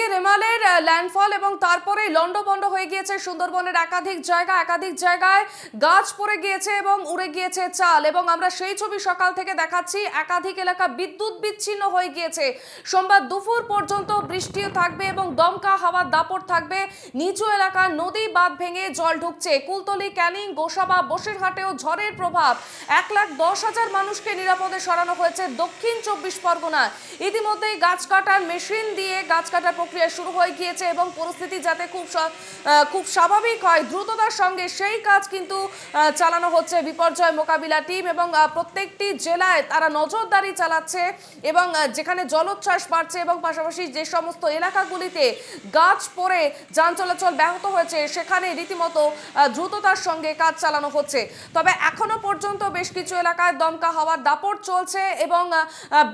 একদিকে রেমালের ল্যান্ডফল এবং তারপরে লন্ডভন্ড হয়ে গিয়েছে সুন্দরবনের একাধিক জায়গায় গাছ পড়ে গিয়েছে এবং উড়ে গিয়েছে চাল, এবং আমরা সেই ছবি সকাল থেকে দেখাচ্ছি। একাধিক এলাকা বিদ্যুৎ বিচ্ছিন্ন হয়ে গিয়েছে। সোমবার দুপুর পর্যন্ত বৃষ্টিও থাকবে এবং দমকা হাওয়ার দাপট থাকবে। নিচু এলাকার নদী বাঁধ ভেঙে জল ঢুকছে। কুলতলি, ক্যানিং, গোসাবা, বসিরহাটেও ঝড়ের প্রভাব। 1,10,000 মানুষকে নিরাপদে সরানো হয়েছে দক্ষিণ 24 পরগনায়। ইতিমধ্যেই গাছ কাটার মেশিন দিয়ে গাছ কাটার প্রক্রিয়া শুরু হয়ে গিয়েছে এবং পরিস্থিতি যাতে খুব স্বাভাবিক হয় দ্রুততার সঙ্গে সেই কাজ কিন্তু চালানো হচ্ছে বিপর্যয় মোকাবিলা টিম, এবং প্রত্যেকটি জেলায় তারা নজরদারি চালাচ্ছে এবং যেখানে জলোচ্ছ্বাস বাড়ছে এবং পাশাপাশি যে সমস্ত এলাকাগুলিতে গাছ পড়ে যান চলাচল ব্যাহত হয়েছে সেখানে রীতিমতো দ্রুততার সঙ্গে কাজ চালানো হচ্ছে। তবে এখনো পর্যন্ত বেশ কিছু এলাকায় দমকা হাওয়ার দাপট চলছে এবং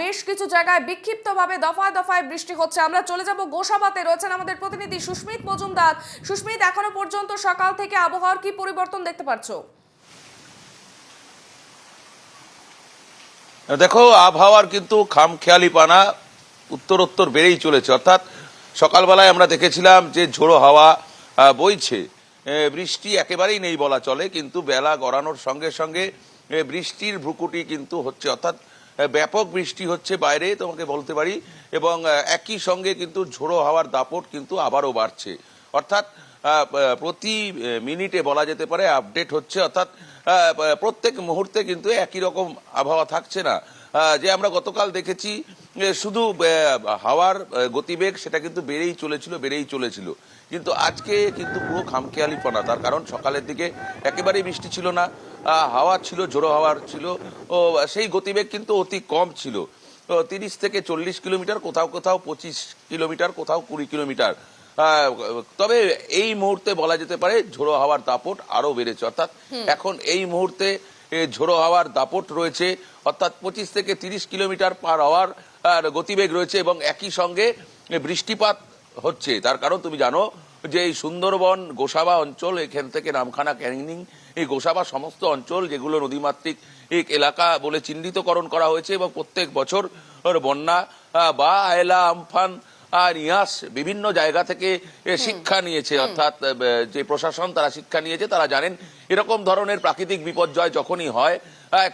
বেশ কিছু জায়গায় বিক্ষিপ্তভাবে দফায় দফায় বৃষ্টি হচ্ছে। আমরা চলে যাব গোসাবাতে, রয়েছেন আমাদের প্রতিনিধি সুস্মিত মজুমদার। সুস্মিত, এখনো পর্যন্ত সকাল থেকে আবহাওয়ার কি পরিবর্তন দেখতে পাচ্ছ? দেখো, আবহাওয়ার কিন্তু খামখেয়ালিপানা উত্তরোত্তর বেড়েই চলেছে। অর্থাৎ সকালবেলায় আমরা দেখেছিলাম যে ঝোড়ো হাওয়া বইছে, বৃষ্টি একেবারেই নেই বলা চলে, কিন্তু বেলা গড়ানোর সঙ্গে সঙ্গে বৃষ্টির ভ্রুকুটি কিন্তু হচ্ছে। অর্থাৎ ব্যাপক বৃষ্টি হচ্ছে বাইরে, তোমাকে বলতে পারি, এবং একই সঙ্গে কিন্তু ঝোড়ো হাওয়ার দাপট কিন্তু আবারও বাড়ছে। অর্থাৎ প্রতি মিনিটে বলা যেতে পারে আপডেট হচ্ছে। অর্থাৎ প্রত্যেক মুহূর্তে কিন্তু একই রকম আবহাওয়া থাকছে না। যে আমরা গতকাল দেখেছি শুধু হাওয়ার গতিবেগ সেটা কিন্তু বেড়েই চলেছিল, কিন্তু আজকে কিন্তু পুরো খামখেয়ালিপনা। তার কারণ সকালের দিকে একেবারেই বৃষ্টি ছিল না, হাওয়া ছিল, ঝোড়ো হাওয়ার ছিল, ও সেই গতিবেগ কিন্তু অতি কম ছিল। 30 থেকে 40 কিলোমিটার, কোথাও কোথাও 25 কিলোমিটার, কোথাও 20 কিলোমিটার। তবে এই মুহূর্তে বলা যেতে পারে ঝোড়ো হাওয়ার দাপট আরো বেড়েছে। অর্থাৎ এখন এই মুহূর্তে ঝোড়ো হাওয়ার দাপট রয়েছে, অর্থাৎ 25 থেকে 30 কিলোমিটার পার আওয়ার গতিবেগ রয়েছে, এবং একই সঙ্গে বৃষ্টিপাত হচ্ছে। তার কারণ তুমি জানো যে এই সুন্দরবন গোসাবা অঞ্চল, এখান থেকে নামখানা, ক্যানিং, এই গোসাবা সমস্ত অঞ্চল যেগুলো নদীমাতৃক এলাকা বলে চিহ্নিতকরণ করা হয়েছে, এবং প্রত্যেক বছর বন্যা বা আয়লা, আমফান আর ইয়াস বিভিন্ন জায়গা থেকে শিক্ষা নিয়েছে। অর্থাৎ যে প্রশাসন তারা শিক্ষা নিয়েছে, তারা জানেন এরকম ধরনের প্রাকৃতিক বিপর্যয় যখনই হয়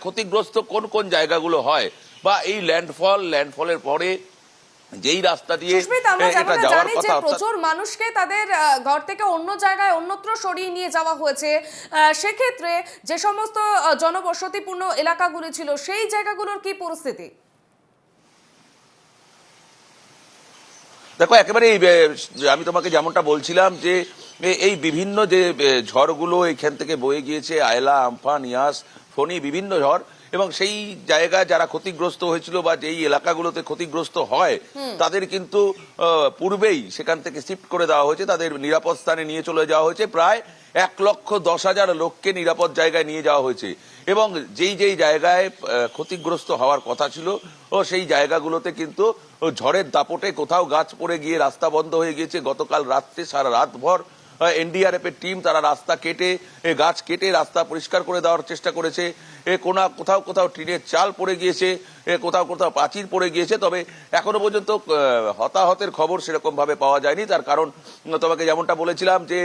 ক্ষতিগ্রস্ত কোন কোন জায়গাগুলো হয়, বা এই ল্যান্ডফলের পরে যেই রাস্তা দিয়ে এটা যাওয়ার কথা। প্রচুর মানুষকে তাদের ঘর থেকে অন্য জায়গায় অন্যত্র সরিয়ে নিয়ে যাওয়া হয়েছে। সেক্ষেত্রে যে সমস্ত জনবসতিপূর্ণ এলাকাগুলি ছিল সেই জায়গাগুলোর কি পরিস্থিতি? দেখো, একেবারে আমি তোমাকে যেমনটা বলছিলাম যে এই বিভিন্ন যে ঝড়গুলো এখান থেকে বয়ে গিয়েছে, আয়লা, আমফান, ইয়াস, ফণী, বিভিন্ন ঝড়, এবং সেই জায়গায় যারা ক্ষতিগ্রস্ত হয়েছিল বা যেই এলাকাগুলোতে ক্ষতিগ্রস্ত হয় তাদের কিন্তু পূর্বেই সেখান থেকে শিফট করে দেওয়া হয়েছে, তাদের নিরাপদ স্থানে নিয়ে চলে যাওয়া হয়েছে। প্রায় 1,10,000 লোককে নিরাপদ জায়গায় নিয়ে যাওয়া হয়েছে, এবং যেই জায়গায় ক্ষতিগ্রস্ত হওয়ার কথা ছিল ও সেই জায়গাগুলোতে কিন্তু ঝড়ের দাপটে কোথাও গাছ পড়ে গিয়ে রাস্তা বন্ধ হয়ে গিয়েছে। গতকাল রাত্রে সারা রাত ভর এনডিআরএফ এর টিম তারা রাস্তা কেটে, গাছ কেটে রাস্তা পরিষ্কার করে দেওয়ার চেষ্টা করেছে। কোথাও কোথাও টিনের চাল পড়ে গিয়েছে, কোথাও কোথাও প্রাচীর পড়ে গিয়েছে। তবে এখনো পর্যন্ত হতাহতের খবর সেরকম ভাবে পাওয়া যায়নি। তার কারণ তোমাকে যেমনটা বলেছিলাম যে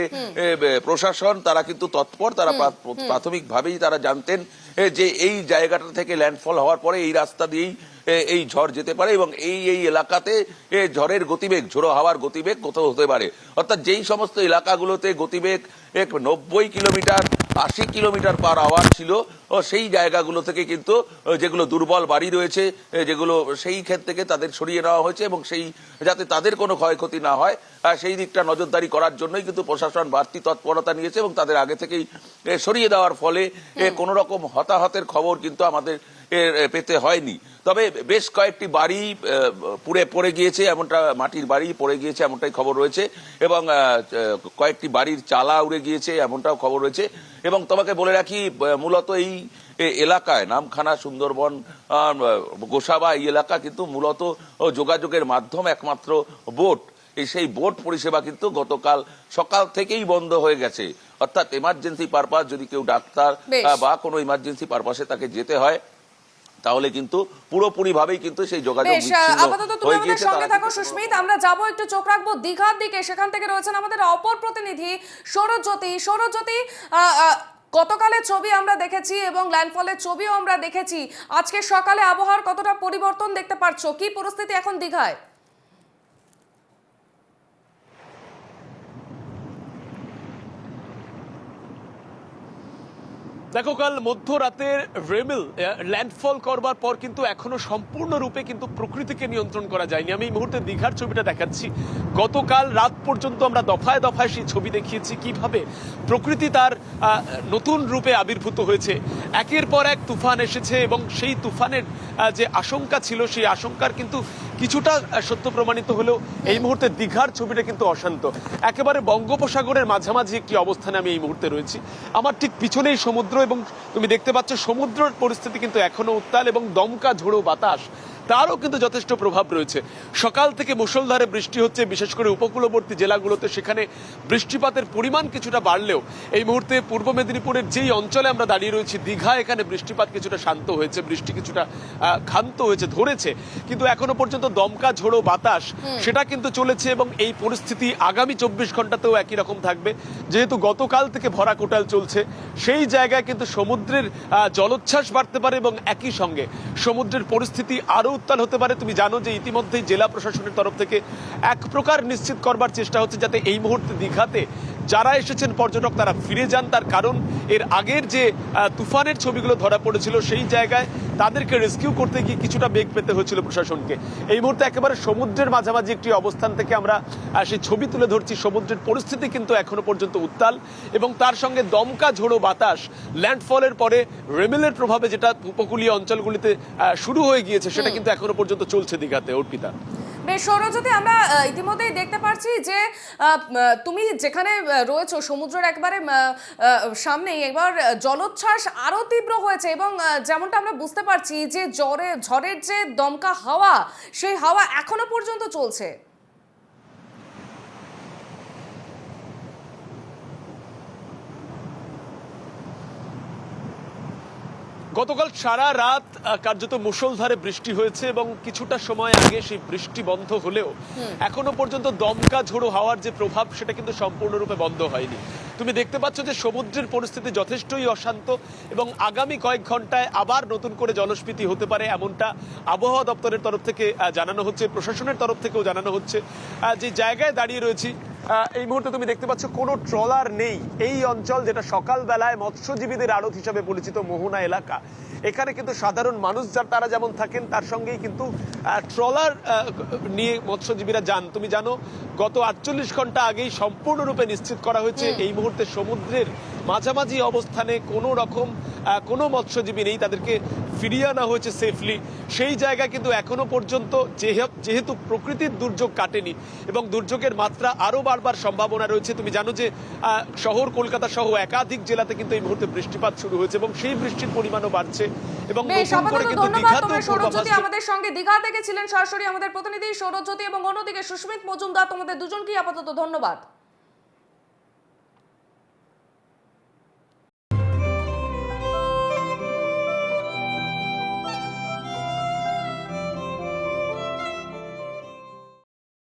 প্রশাসন তারা কিন্তু তৎপর, তারা প্রাথমিকভাবেই তারা জানতেন যে এই জায়গাটা থেকে ল্যান্ডফল হওয়ার পরে এই রাস্তা দিয়েই এই ঝড় যেতে পারে, এবং এই এলাকাতে ঝড়ের গতিবেগ, ঝোড়ো হাওয়ার গতিবেগ কোথাও হতে পারে। অর্থাৎ যেই সমস্ত এলাকাগুলোতে গতিবেগ 90 কিলোমিটার, 80 কিলোমিটার পার আওয়ার ছিল, ও সেই জায়গাগুলো থেকে কিন্তু যেগুলো দুর্বল বাড়ি রয়েছে যেগুলো, সেই ক্ষেত্র থেকে তাদের সরিয়ে নেওয়া হয়েছে, এবং সেই যাতে তাদের কোনো ক্ষয়ক্ষতি না হয় সেই দিকটা নজরদারি করার জন্যই কিন্তু প্রশাসন বাড়তি তৎপরতা নিয়েছে, এবং তাদের আগে থেকেই সরিয়ে দেওয়ার ফলে কোনো রকম হতাহতের খবর কিন্তু আমাদের পেতে হয়নি। তবে বেশ কয়েকটি বাড়ি পুড়ে পড়ে গিয়েছে, এমনটা, মাটির বাড়ি পড়ে গিয়েছে এমনটাই খবর রয়েছে, এবং কয়েকটি বাড়ির চালা উড়ে গিয়েছে এমনটাও খবর রয়েছে। এবং তোমাকে বলে রাখি, মূলত এই এলাকায় নামখানা, সুন্দরবন, গোসাবা, এই এলাকা কিন্তু মূলত যোগাযোগের মাধ্যম একমাত্র বোট। সেই বোট পরিষেবা কিন্তু গতকাল সকাল থেকেই বন্ধ হয়ে গেছে। অর্থাৎ এমার্জেন্সি পারপাস, যদি কেউ ডাক্তার বা কোনো ইমার্জেন্সি পারপাসে তাকে যেতে হয় তাহলে কিন্তু পুরোপুরি ভাবেই কিন্তু সেই যোগাযোগ বেশ, বিচ্ছিন্ন আপাতত তুমি হয়ে আমাদের গিয়েছে। সঙ্গে তারা থাকো কিন্তু সুস্মিত, আমরা যাব একটু চোখ রাখবো দীঘার দিকে। সেখান থেকে রয়েছেন আমাদের অপর প্রতিনিধি সৌরজ্যোতি। সৌরজ্যোতি, গতকালের ছবি আমরা দেখেছি এবং ল্যান্ডফলের ছবিও আমরা দেখেছি। আজকে সকালে আবহাওয়ার কতটা পরিবর্তন দেখতে পারছো? কি পরিস্থিতি এখন দীঘায়? দেখো, কাল মধ্যরাতের রেমেল ল্যান্ডফল করবার পর কিন্তু এখনো সম্পূর্ণরূপে কিন্তু প্রকৃতিকে নিয়ন্ত্রণ করা যায়নি। আমি এই মুহূর্তে দীঘার ছবিটা দেখাচ্ছি। গতকাল রাত পর্যন্ত আমরা দফায় দফায় সেই ছবি দেখিয়েছি কিভাবে প্রকৃতি তার নতুন রূপে আবির্ভূত হয়েছে। একের পর এক তুফান এসেছে এবং সেই তুফানের যে আশঙ্কা ছিল সেই আশঙ্কার কিন্তু কিছুটা সত্য প্রমাণিত হলেও এই মুহূর্তে দীঘার ছবিটা কিন্তু অশান্ত। একেবারে বঙ্গোপসাগরের মাঝামাঝি একটি অবস্থানে আমি এই মুহূর্তে রয়েছি। আমার ঠিক পিছনেই সমুদ্র এবং তুমি দেখতে পাচ্ছ সমুদ্রের পরিস্থিতি কিন্তু এখনো উত্তাল এবং দমকা ঝোড়ো বাতাস তারও কিন্তু যথেষ্ট প্রভাব রয়েছে। সকাল থেকে মুষলধারে বৃষ্টি হচ্ছে, বিশেষ করে উপকূলবর্তী জেলাগুলোতে। সেখানে বৃষ্টিপাতের পরিমাণ কিছুটা বাড়লেও এই মুহূর্তে পূর্ব মেদিনীপুরের যেই অঞ্চলে আমরা দাঁড়িয়ে রয়েছি দীঘা, এখানে বৃষ্টিপাত কিছুটা শান্ত হয়েছে, বৃষ্টি কিছুটা ক্ষান্ত হয়েছে, ধরেছে, কিন্তু এখনো পর্যন্ত দমকা ঝোড়ো বাতাস সেটা কিন্তু চলেছে এবং এই পরিস্থিতি আগামী 24 ঘন্টাতেও একই রকম থাকবে। যেহেতু গতকাল থেকে ভরা কোটাল চলছে, সেই জায়গায় কিন্তু সমুদ্রের জলোচ্ছ্বাস বাড়তে পারে এবং একই সঙ্গে সমুদ্রের পরিস্থিতি আরো উত্তাল হতে পারে। তুমি জানো যে ইতিমধ্যেই জেলা প্রশাসনের তরফ থেকে এক প্রকার নিশ্চিত করবার চেষ্টা হচ্ছে যাতে এই মুহূর্তে দীঘাতে যারা এসেছেন পর্যটক তারা ফিরে যান। তার কারণ এর আগের যে তুফানের ছবিগুলো ধরা পড়েছিল সেই জায়গায় তাদেরকে রেস্কিউ করতে গিয়ে কিছুটা বেগ পেতে হয়েছিল প্রশাসনকে। এই মুহূর্তে একেবারে সমুদ্রের মাঝামাঝি একটি অবস্থান থেকে আমরা সেই ছবি তুলে ধরছি। সমুদ্রের পরিস্থিতি কিন্তু এখনো পর্যন্ত উত্তাল এবং তার সঙ্গে দমকা ঝোড়ো বাতাস ল্যান্ডফলের পরে রেমেলের প্রভাবে যেটা উপকূলীয় অঞ্চলগুলিতে শুরু হয়ে গিয়েছে সেটা কিন্তু এখনো পর্যন্ত চলছে দীঘাতে। অর্পিতা। বেশ সৌরজ্যোতি, আমরা ইতিমধ্যেই দেখতে পাচ্ছি যে তুমি যেখানে রয়েছো সমুদ্রের একবারে সামনেই, এবার জলোচ্ছ্বাস আরো তীব্র হয়েছে এবং যেমনটা আমরা বুঝতে পারছি যে ঝড়ের যে দমকা হাওয়া, সেই হাওয়া এখনো পর্যন্ত চলছে। গতকাল সারা রাত কার্যত মুষলধারে বৃষ্টি হয়েছে এবং কিছুটা সময় আগে সেই বৃষ্টি বন্ধ হলেও এখনো পর্যন্ত দমকা ঝোড়ো হাওয়ার যে প্রভাব সেটা কিন্তু সম্পূর্ণরূপে বন্ধ হয়নি। তুমি দেখতে পাচ্ছ যে সমুদ্রের পরিস্থিতি যথেষ্টই অশান্ত এবং আগামী কয়েক ঘন্টায় আবার নতুন করে জলস্ফীতি হতে পারে এমনটা আবহাওয়া দপ্তরের তরফ থেকে জানানো হচ্ছে, প্রশাসনের তরফ থেকেও জানানো হচ্ছে। যে জায়গায় দাঁড়িয়ে রয়েছি এই মুহূর্তে তুমি দেখতে পাচ্ছ কোনো ট্রলার নেই। এই অঞ্চল যেটা সকালবেলায় মৎস্যজীবীদের আড়ত হিসাবে পরিচিত মোহনা এলাকা, এখানে কিন্তু সাধারণ মানুষ তারা যেমন থাকেন তার সঙ্গেই কিন্তু ট্রলার নিয়ে মৎস্যজীবীরা যান। তুমি জানো গত 48 ঘন্টা আগেই সম্পূর্ণরূপে নিশ্চিত করা হয়েছে এই মুহূর্তে সমুদ্রের মাঝামাঝি অবস্থানে কোনো রকম কোনো মৎস্যজীবী নেই, তাদেরকে ফিরিয়ে আনা হয়েছে সেফলি। সেই জায়গায় কিন্তু এখনো পর্যন্ত যেহেতু প্রকৃতির দুর্যোগ কাটেনি এবং দুর্যোগের মাত্রা আরো বাড়বার সম্ভাবনা রয়েছে। তুমি জানো যে শহর কলকাতা সহ একাধিক জেলাতে কিন্তু এই মুহূর্তে বৃষ্টিপাত শুরু হয়েছে এবং সেই বৃষ্টির পরিমাণও বাড়ছে এবং নতুন করে কিন্তু সৌরজ্যোতি আমাদের সঙ্গে দীঘা থেকে ছিলেন সরাসরি আমাদের প্রতিনিধি সৌরজ্যোতি, এবং অন্যদিকে সুস্মিত মজুমদার, তোমাদের দুজনকেই আপাতত ধন্যবাদ।